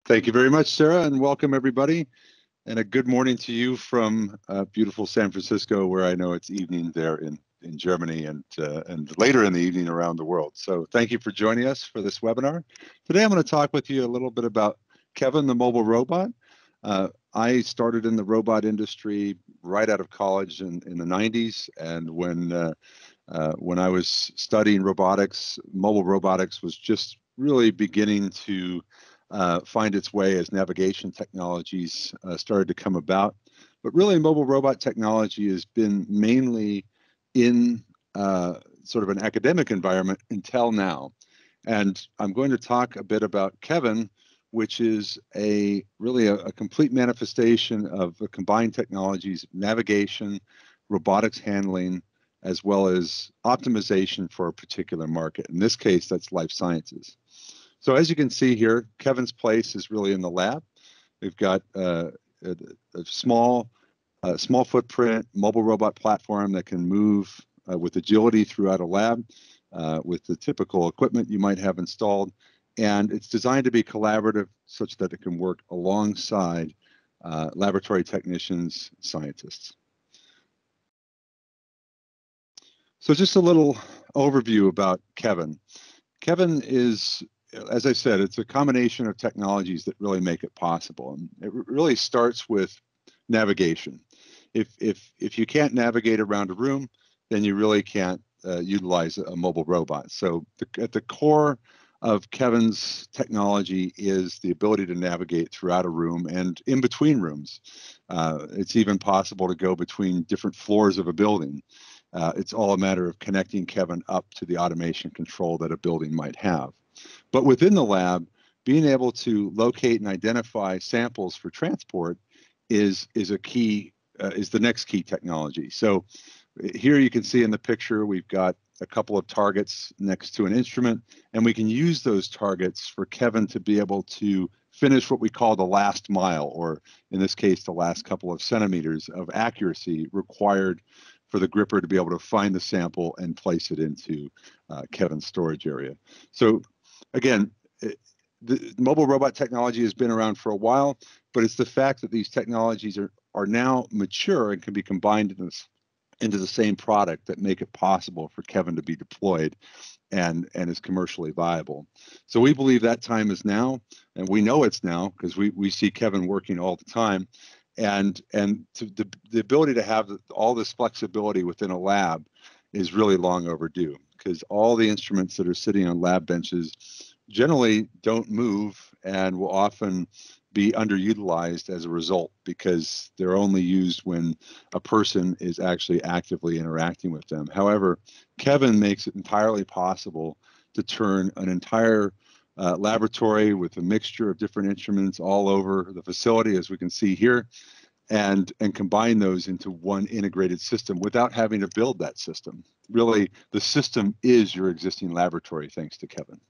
Thank you very much, Sarah, and welcome everybody. And a good morning to you from beautiful San Francisco, where I know it's evening there in Germany and later in the evening around the world. So thank you for joining us for this webinar. Today I'm going to talk with you a little bit about Kevin, the mobile robot. I started in the robot industry right out of college in the 90s, and when I was studying robotics, mobile robotics was just really beginning to find its way as navigation technologies started to come about. But really, mobile robot technology has been mainly in sort of an academic environment until now. And I'm going to talk a bit about Kevin, which is really a complete manifestation of the combined technologies, navigation, robotics handling, as well as optimization for a particular market. In this case, that's life sciences. So as you can see here, Kevin's place is really in the lab. We've got a small footprint mobile robot platform that can move with agility throughout a lab with the typical equipment you might have installed. And it's designed to be collaborative such that it can work alongside laboratory technicians, scientists. So just a little overview about Kevin. Kevin is, as I said, it's a combination of technologies that really make it possible. And it really starts with navigation. If you can't navigate around a room, then you really can't utilize a mobile robot. So at the core of Kevin's technology is the ability to navigate throughout a room and in between rooms. It's even possible to go between different floors of a building. It's all a matter of connecting Kevin up to the automation control that a building might have. But within the lab, being able to locate and identify samples for transport is the next key technology. So here you can see in the picture, we've got a couple of targets next to an instrument, and we can use those targets for Kevin to be able to finish what we call the last mile, or in this case, the last couple of centimeters of accuracy required for the gripper to be able to find the sample and place it into Kevin's storage area. So again, the mobile robot technology has been around for a while, but it's the fact that these technologies are now mature and can be combined into the same product that make it possible for Kevin to be deployed and is commercially viable. So we believe that time is now, and we know it's now because we see Kevin working all the time. And the ability to have all this flexibility within a lab is really long overdue, because all the instruments that are sitting on lab benches generally don't move and will often be underutilized as a result, because they're only used when a person is actually actively interacting with them. However, Kevin makes it entirely possible to turn an entire laboratory with a mixture of different instruments all over the facility, as we can see here, and combine those into one integrated system without having to build that system. Really, the system is your existing laboratory, thanks to Kevin.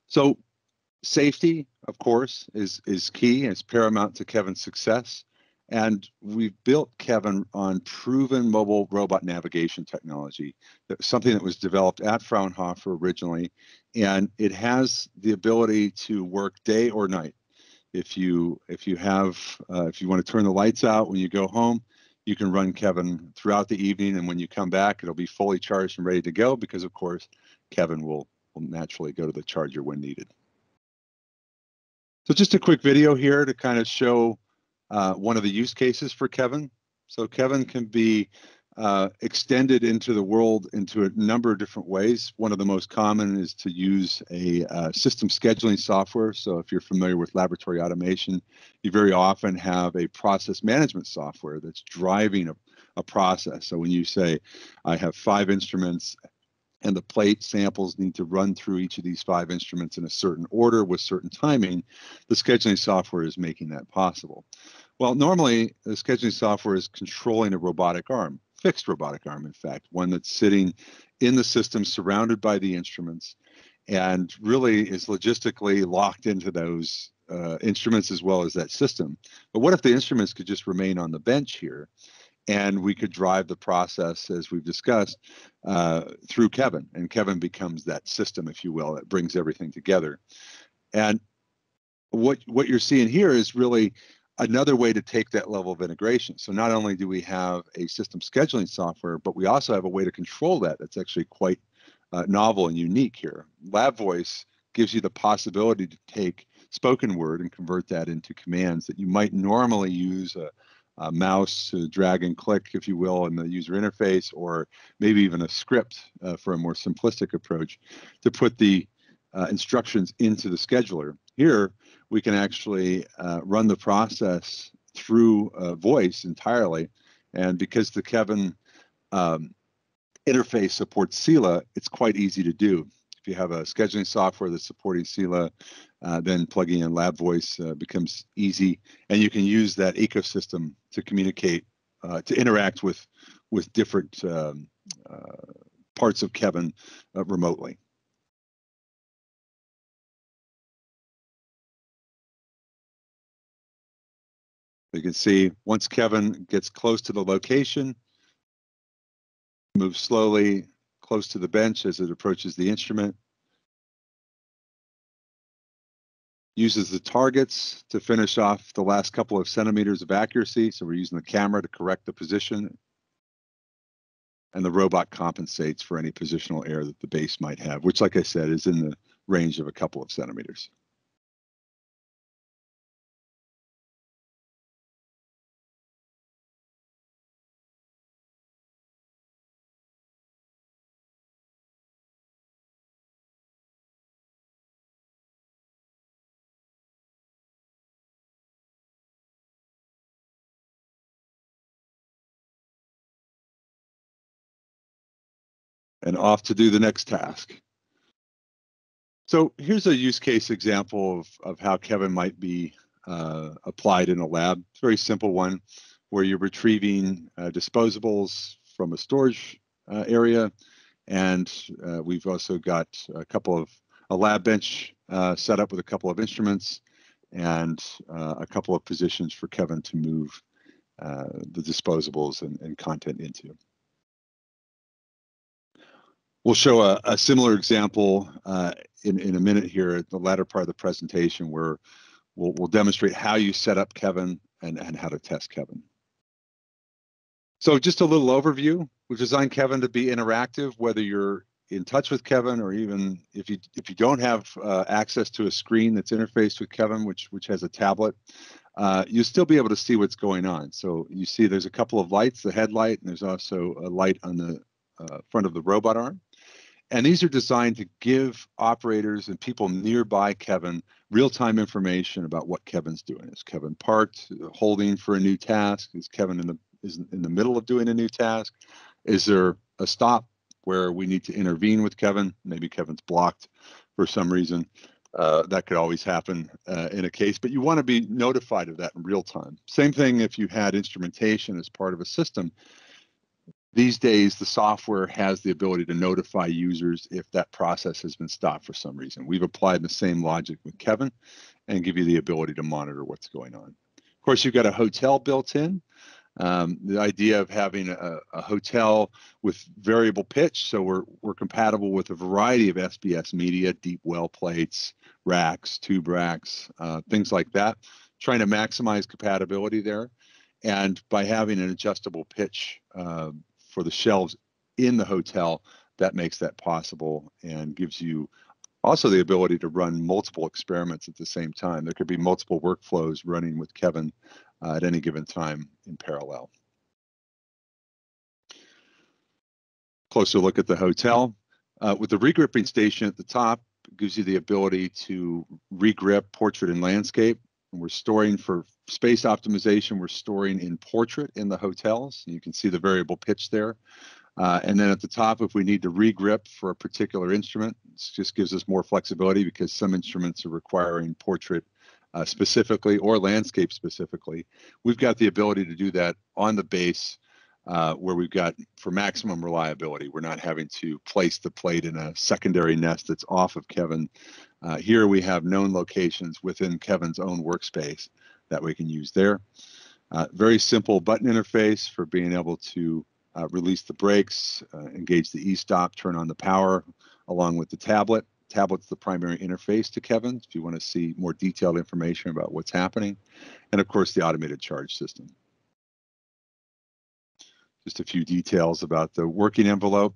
So safety, of course, is key. It's paramount to Kevin's success. And we've built Kevin on proven mobile robot navigation technology, something that was developed at Fraunhofer originally. And it has the ability to work day or night. If you want to turn the lights out when you go home, you can run Kevin throughout the evening. And when you come back, it'll be fully charged and ready to go, because, of course, Kevin will naturally go to the charger when needed. So just a quick video here to kind of show one of the use cases for Kevin. So Kevin can be extended into the world into a number of different ways. One of the most common is to use a system scheduling software. So if you're familiar with laboratory automation, you very often have a process management software that's driving a process. So when you say, I have 5 instruments, and the plate samples need to run through each of these 5 instruments in a certain order with certain timing, the scheduling software is making that possible. Well, normally the scheduling software is controlling a robotic arm, fixed robotic arm, in fact, one that's sitting in the system surrounded by the instruments and really is logistically locked into those instruments as well as that system. But what if the instruments could just remain on the bench here? and we could drive the process, as we've discussed, through Kevin, and Kevin becomes that system, if you will, that brings everything together. And what you're seeing here is really another way to take that level of integration. So not only do we have a system scheduling software, but we also have a way to control that that's actually quite novel and unique here. LabVoice gives you the possibility to take spoken word and convert that into commands that you might normally use a mouse to drag and click, if you will, in the user interface, or maybe even a script for a more simplistic approach to put the instructions into the scheduler. Here, we can actually run the process through voice entirely. And because the Kevin interface supports Sila, it's quite easy to do. If you have a scheduling software that's supporting Sila, then plugging in LabVoice becomes easy, and you can use that ecosystem to communicate, to interact with different parts of Kevin remotely. You can see once Kevin gets close to the location, moves slowly close to the bench as it approaches the instrument, uses the targets to finish off the last couple of centimeters of accuracy. So we're using the camera to correct the position, and the robot compensates for any positional error that the base might have, which, like I said, is in the range of a couple of centimeters. And off to do the next task. So here's a use case example of how Kevin might be applied in a lab. It's a very simple one where you're retrieving disposables from a storage area. And we've also got a lab bench set up with a couple of instruments and a couple of positions for Kevin to move the disposables and content into. We'll show a similar example in a minute here at the latter part of the presentation, where we'll demonstrate how you set up Kevin and how to test Kevin. So just a little overview. We've designed Kevin to be interactive, whether you're in touch with Kevin or even if you don't have access to a screen that's interfaced with Kevin, which has a tablet, you'll still be able to see what's going on. So you see there's a couple of lights, the headlight, and there's also a light on the front of the robot arm. And these are designed to give operators and people nearby Kevin real-time information about what Kevin's doing. Is Kevin parked, holding for a new task? Is Kevin in the middle of doing a new task? Is there a stop where we need to intervene with Kevin? Maybe Kevin's blocked for some reason. That could always happen in a case, but you want to be notified of that in real time. Same thing if you had instrumentation as part of a system. These days, the software has the ability to notify users if that process has been stopped for some reason. We've applied the same logic with Kevin and give you the ability to monitor what's going on. Of course, you've got a hotel built in. The idea of having a hotel with variable pitch, so we're compatible with a variety of SBS media, deep well plates, racks, tube racks, things like that, trying to maximize compatibility there. And by having an adjustable pitch for the shelves in the hotel, that makes that possible and gives you also the ability to run multiple experiments at the same time. There could be multiple workflows running with Kevin at any given time in parallel. Closer look at the hotel. With the regripping station at the top, it gives you the ability to regrip portrait and landscape. And we're storing for space optimization, we're storing in portrait in the hotels. You can see the variable pitch there. And then at the top, if we need to regrip for a particular instrument, it just gives us more flexibility because some instruments are requiring portrait specifically or landscape specifically. We've got the ability to do that on the base where we've got for maximum reliability. We're not having to place the plate in a secondary nest that's off of Kevin. Here we have known locations within Kevin's own workspace that we can use there. Very simple button interface for being able to release the brakes, engage the e-stop, turn on the power, along with the tablet. Tablet's the primary interface to Kevin if you want to see more detailed information about what's happening. And of course, the automated charge system. Just a few details about the working envelope.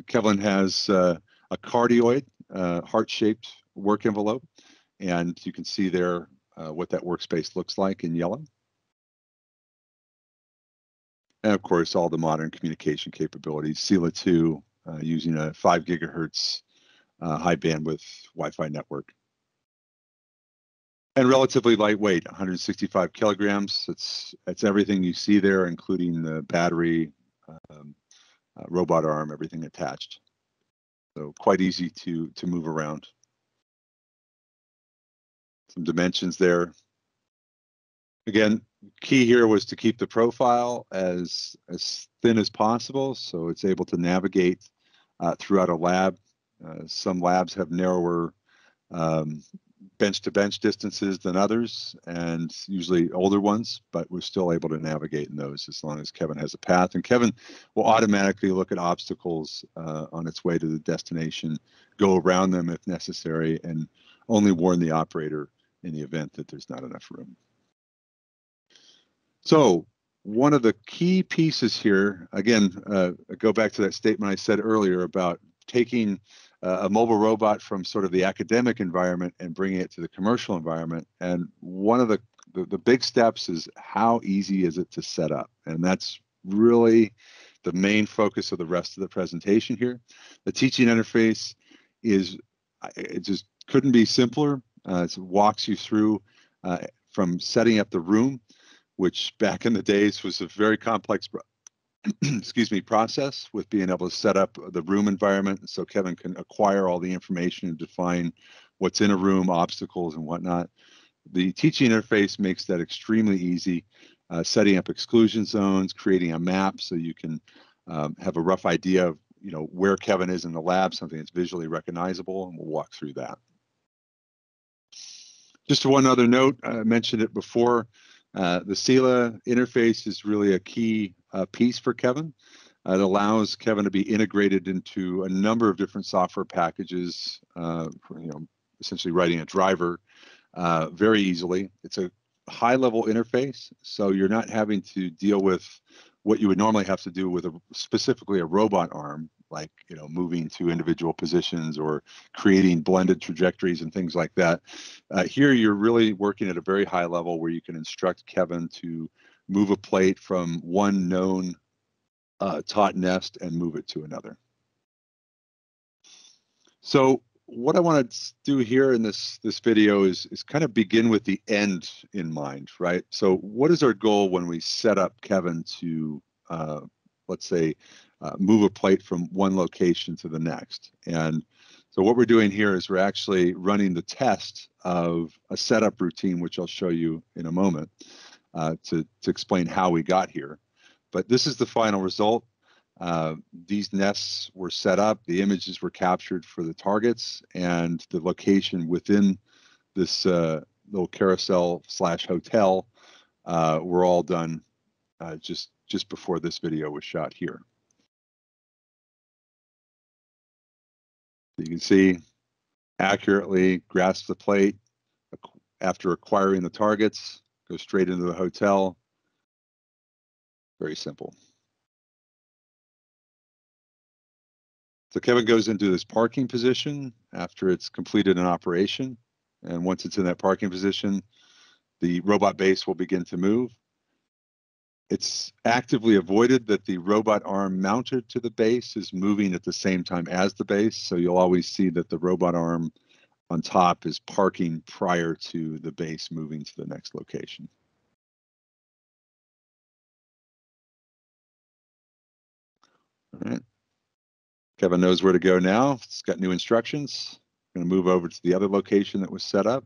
Kevin has a cardioid, heart-shaped work envelope, and you can see there what that workspace looks like in yellow. And of course, all the modern communication capabilities, CELA 2 using a 5 gigahertz high bandwidth Wi-Fi network. And relatively lightweight, 165 kilograms. It's everything you see there, including the battery, robot arm, everything attached. So quite easy to move around. Some dimensions there. Again, key here was to keep the profile as thin as possible, so it's able to navigate throughout a lab. Some labs have narrower bench-to-bench distances than others, and usually older ones, but we're still able to navigate in those as long as Kevin has a path. And Kevin will automatically look at obstacles on its way to the destination, go around them if necessary, and only warn the operator in the event that there's not enough room. So one of the key pieces here, again, go back to that statement I said earlier about taking a mobile robot from sort of the academic environment and bringing it to the commercial environment. And one of the big steps is how easy is it to set up? And that's really the main focus of the rest of the presentation here. The teaching interface it just couldn't be simpler. It walks you through from setting up the room, which back in the days was a very complex process with being able to set up the room environment so Kevin can acquire all the information and define what's in a room, obstacles and whatnot. The teaching interface makes that extremely easy, setting up exclusion zones, creating a map so you can have a rough idea of where Kevin is in the lab, something that's visually recognizable, and we'll walk through that. Just one other note, I mentioned it before, the CELA interface is really a key piece for Kevin. It allows Kevin to be integrated into a number of different software packages, essentially writing a driver very easily. It's a high-level interface, so you're not having to deal with what you would normally have to do with specifically a robot arm, like moving to individual positions or creating blended trajectories and things like that. Here you're really working at a very high level where you can instruct Kevin to move a plate from one known taut nest and move it to another. So what I want to do here in this video is kind of begin with the end in mind, right? So what is our goal when we set up Kevin to, let's say, move a plate from one location to the next? And so what we're doing here is we're actually running the test of a setup routine, which I'll show you in a moment to explain how we got here. But this is the final result. These nests were set up, the images were captured for the targets, and the location within this little carousel / hotel were all done just before this video was shot here. You can see accurately grasp the plate after acquiring the targets, go straight into the hotel. Very simple. So Kevin goes into this parking position after it's completed an operation. And once it's in that parking position, the robot base will begin to move. It's actively avoided that the robot arm mounted to the base is moving at the same time as the base. So you'll always see that the robot arm on top is parking prior to the base moving to the next location. All right. Kevin knows where to go now. It's got new instructions. I'm going to move over to the other location that was set up.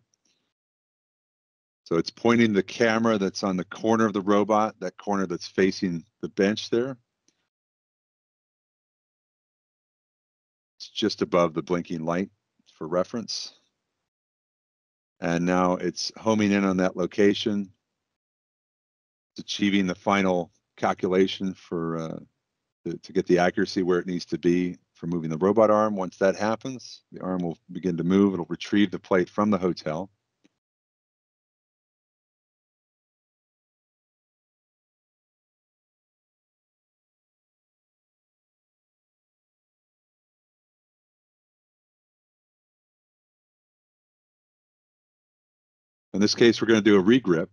So it's pointing the camera that's on the corner of the robot, that corner that's facing the bench there. It's just above the blinking light for reference. And now it's homing in on that location. achieving the final calculation for to get the accuracy where it needs to be for moving the robot arm. Once that happens, the arm will begin to move. It'll retrieve the plate from the hotel. In this case, we're going to do a regrip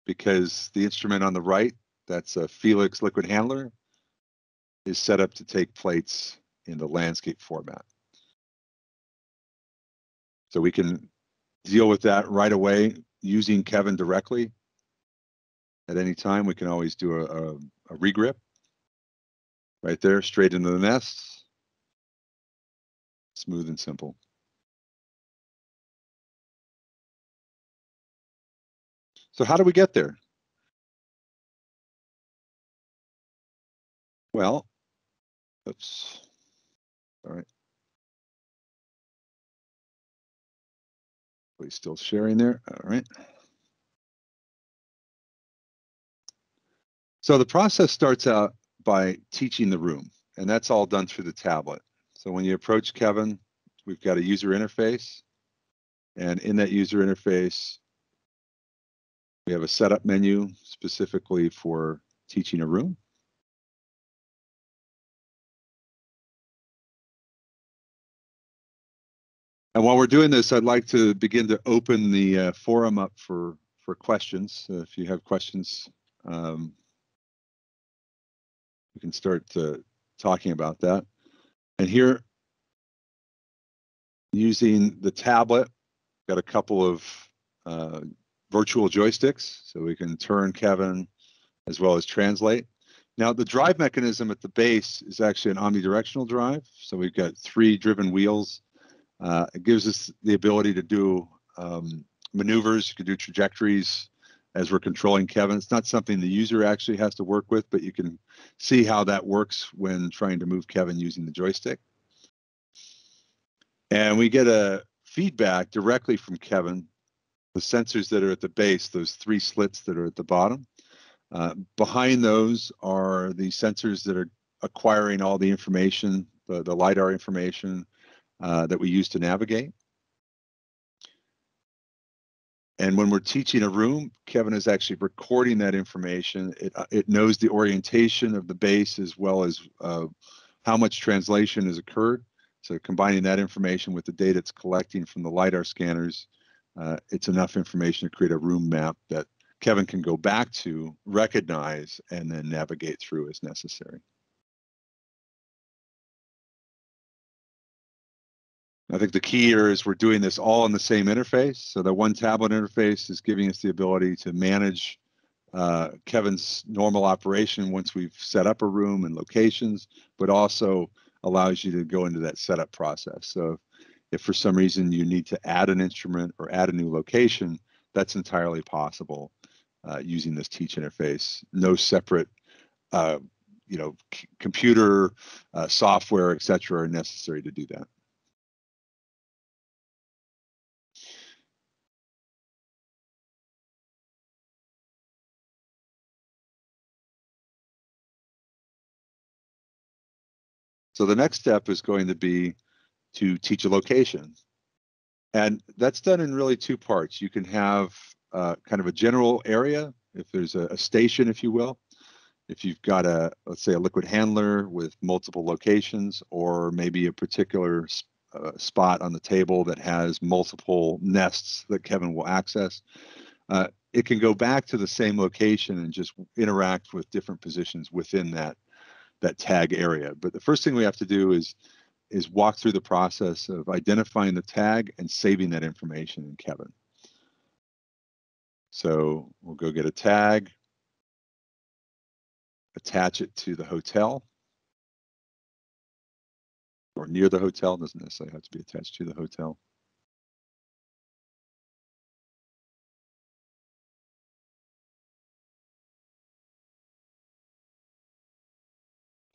because the instrument on the right, that's a Felix liquid handler, is set up to take plates in the landscape format. So we can deal with that right away using Kevin directly. At any time, we can always do a regrip right there, straight into the nest. Smooth and simple. So how do we get there? Well, oops, all right. Are we still sharing there? All right. So the process starts out by teaching the room, and that's all done through the tablet. So when you approach Kevin, we've got a user interface, and in that user interface, we have a setup menu specifically for teaching a room. And while we're doing this, I'd like to begin to open the forum up for questions. If you have questions, we can start talking about that. And here, using the tablet, got a couple of virtual joysticks, so we can turn Kevin as well as translate. Now, the drive mechanism at the base is actually an omnidirectional drive. So we've got 3 driven wheels. It gives us the ability to do maneuvers. You can do trajectories as we're controlling Kevin. It's not something the user actually has to work with, but you can see how that works when trying to move Kevin using the joystick. And we get a feedback directly from Kevin, the sensors that are at the base, those 3 slits that are at the bottom. Behind those are the sensors that are acquiring all the information, the LiDAR information that we use to navigate. And when we're teaching a room, Kevin is actually recording that information. It knows the orientation of the base as well as how much translation has occurred. So combining that information with the data it's collecting from the LiDAR scanners, it's enough information to create a room map that Kevin can go back to, recognize, and then navigate through as necessary. I think the key here is we're doing this all in the same interface. So the one tablet interface is giving us the ability to manage Kevin's normal operation once we've set up a room and locations, but also allows you to go into that setup process. So if for some reason you need to add an instrument or add a new location, that's entirely possible using this teach interface. No separate computer, software, et cetera, are necessary to do that. So the next step is going to be to teach a location. And that's done in really 2 parts. You can have kind of a general area, if there's a station, if you will. If you've got let's say a liquid handler with multiple locations, or maybe a particular spot on the table that has multiple nests that Kevin will access, it can go back to the same location and just interact with different positions within that tag area. But the first thing we have to do is walk through the process of identifying the tag and saving that information in Kevin. So we'll go get a tag, attach it to the hotel or near the hotel. It doesn't necessarily have to be attached to the hotel.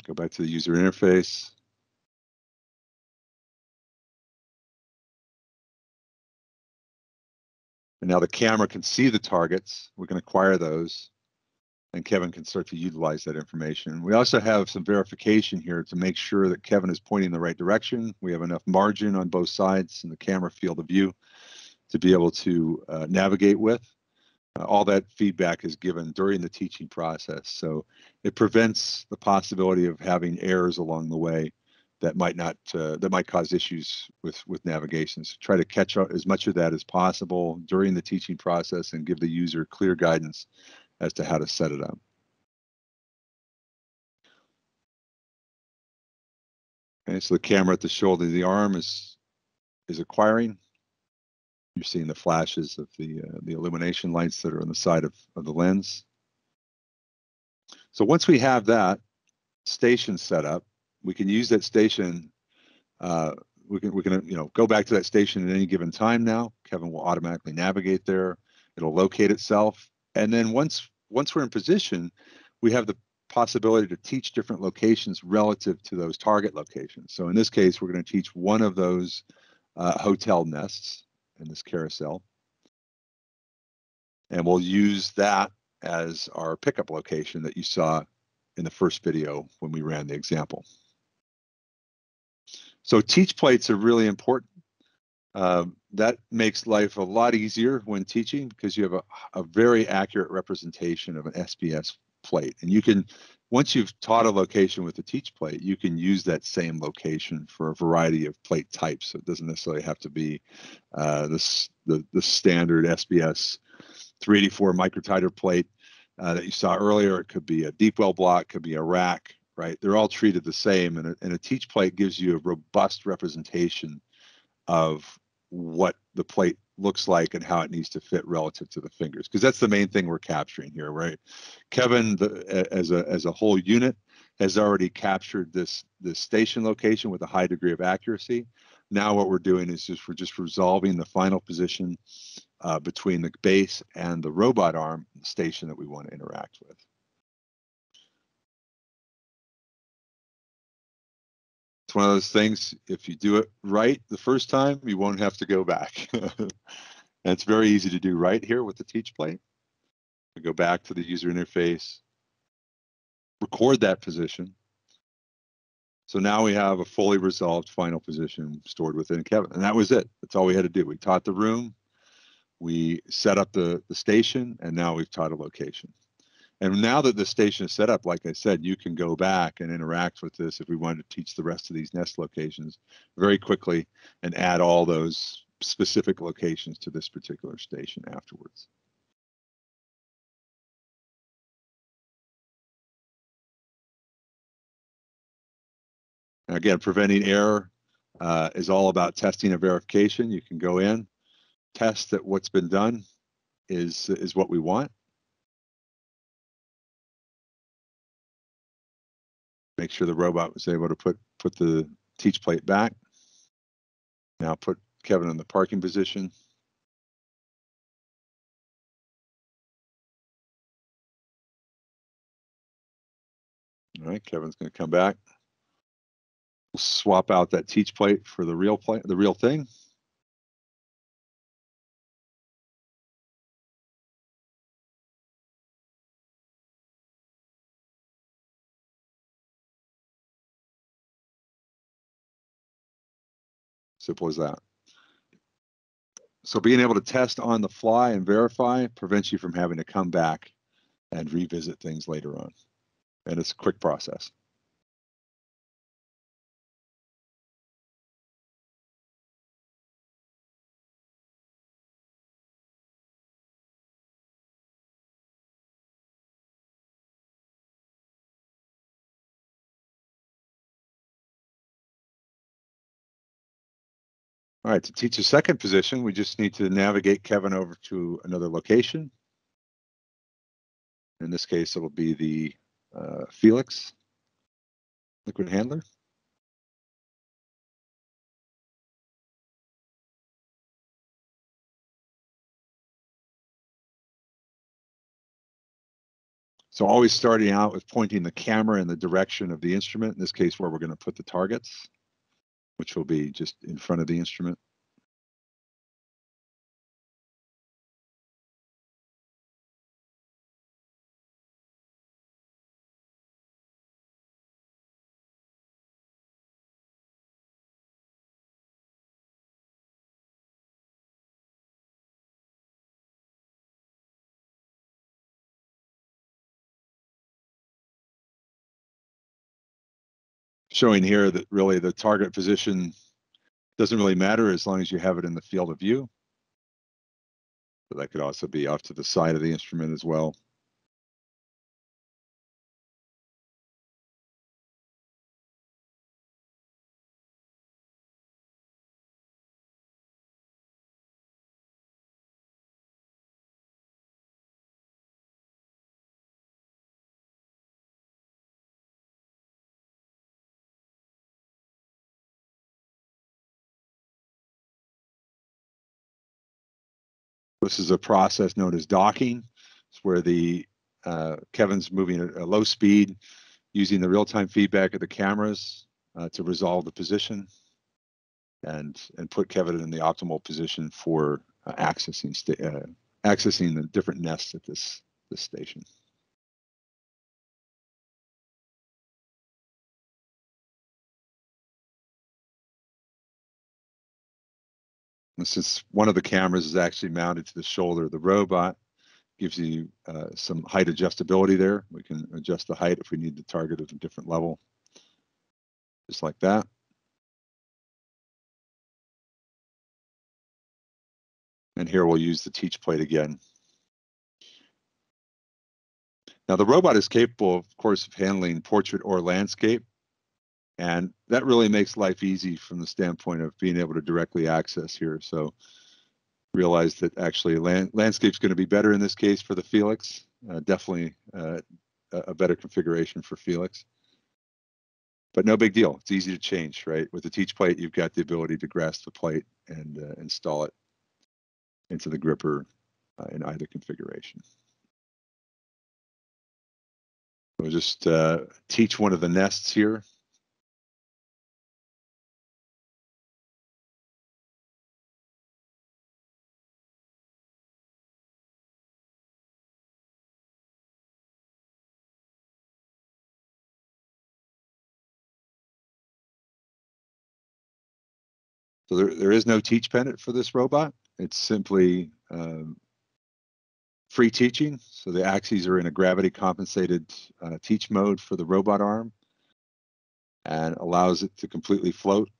Go back to the user interface. And now the camera can see the targets. We can acquire those. and Kevin can start to utilize that information. We also have some verification here to make sure that Kevin is pointing in the right direction. We have enough margin on both sides in the camera field of view to be able to navigate with. All that feedback is given during the teaching process, so it prevents the possibility of having errors along the way that might not that might cause issues with navigation. So try to catch up as much of that as possible during the teaching process and give the user clear guidance as to how to set it up. Okay, so the camera at the shoulder of the arm is acquiring. You're seeing the flashes of the illumination lights that are on the side of the lens. So once we have that station set up, we can use that station. We can go back to that station at any given time now. Kevin will automatically navigate there. It'll locate itself. And then once we're in position, we have the possibility to teach different locations relative to those target locations. So in this case, we're going to teach one of those hotel nests in this carousel. And we'll use that as our pickup location that you saw in the first video when we ran the example. So teach plates are really important. That makes life a lot easier when teaching because you have a very accurate representation of an SBS plate. And you can, once you've taught a location with a teach plate, you can use that same location for a variety of plate types. So it doesn't necessarily have to be the standard SBS 384 microtiter plate that you saw earlier. It could be a deep well block, could be a rack, right? They're all treated the same. And a teach plate gives you a robust representation of what the plate looks like and how it needs to fit relative to the fingers, because that's the main thing we're capturing here, right? Kevin, as a whole unit, has already captured this station location with a high degree of accuracy. Now what we're doing is we're just resolving the final position between the base and the robot arm station that we want to interact with. It's one of those things, if you do it right the first time, you won't have to go back. And it's very easy to do right here with the teach plate. We go back to the user interface, record that position. So now we have a fully resolved final position stored within Kevin. And that was it. That's all we had to do. We taught the room, we set up the station, and now we've taught a location. And now that the station is set up, like I said, you can go back and interact with this if we wanted to teach the rest of these nest locations very quickly and add all those specific locations to this particular station afterwards. Again, preventing error is all about testing and verification. You can go in, test that what's been done is what we want. Make sure the robot was able to put the teach plate back. Now put Kevin in the parking position. All right, Kevin's going to come back. We'll swap out that teach plate for the real plate, the real thing. Simple as that. So being able to test on the fly and verify prevents you from having to come back and revisit things later on. And it's a quick process. All right, to teach a second position, we just need to navigate Kevin over to another location. In this case, it'll be the Felix liquid handler. So always starting out with pointing the camera in the direction of the instrument, in this case where we're going to put the targets, which will be just in front of the instrument. showing here that really the target position doesn't really matter as long as you have it in the field of view. But that could also be off to the side of the instrument as well. This is a process known as docking. It's where the Kevin's moving at a low speed using the real-time feedback of the cameras to resolve the position and put Kevin in the optimal position for accessing the different nests at this station. And since one of the cameras is actually mounted to the shoulder of the robot, gives you some height adjustability there. We can adjust the height if we need to target at a different level, just like that. And here we'll use the teach plate again. Now the robot is capable, of course, of handling portrait or landscape. And that really makes life easy from the standpoint of being able to directly access here. So realize that actually landscape's going to be better in this case for the Felix. Definitely a better configuration for Felix. But no big deal. It's easy to change, right? With the teach plate, you've got the ability to grasp the plate and install it into the gripper in either configuration. We'll just teach one of the nests here. So there is no teach pennant for this robot. It's simply free teaching. So the axes are in a gravity compensated teach mode for the robot arm and allows it to completely float.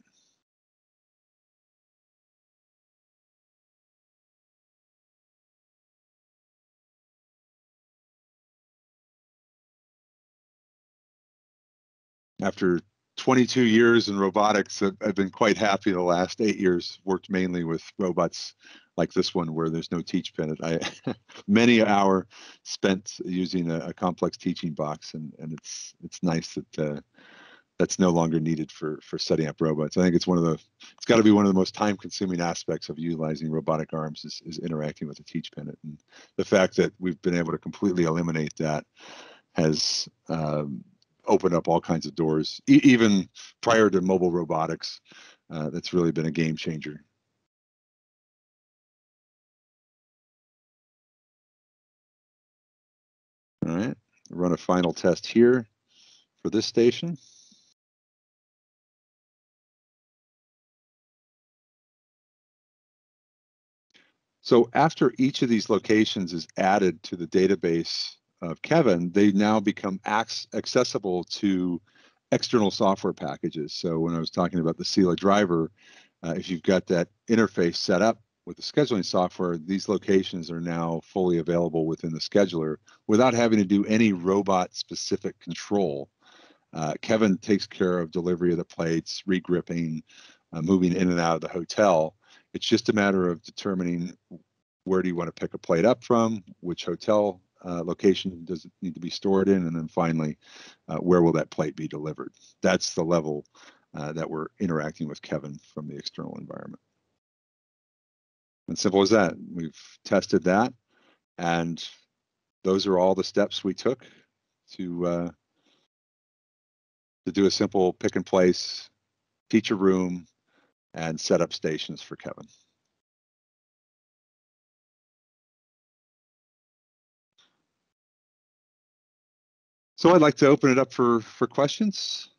After 22 years in robotics, I've been quite happy the last 8 years, worked mainly with robots like this one where there's no teach pennant. Many an hour spent using a complex teaching box, and it's nice that that's no longer needed for setting up robots. I think it's got to be one of the most time-consuming aspects of utilizing robotic arms is interacting with the teach pennant, and the fact that we've been able to completely eliminate that has opened up all kinds of doors, even prior to mobile robotics. That's really been a game changer. All right, run a final test here for this station. So after each of these locations is added to the database of Kevin, they now become accessible to external software packages. So when I was talking about the Sela driver, if you've got that interface set up with the scheduling software, these locations are now fully available within the scheduler without having to do any robot-specific control. Kevin takes care of delivery of the plates, regripping, moving in and out of the hotel. It's just a matter of determining where do you want to pick a plate up from, which hotel location does it need to be stored in, and then finally, where will that plate be delivered? That's the level that we're interacting with Kevin from the external environment. And simple as that. We've tested that, and those are all the steps we took to do a simple pick and place, teach a room, and set up stations for Kevin. So I'd like to open it up for questions.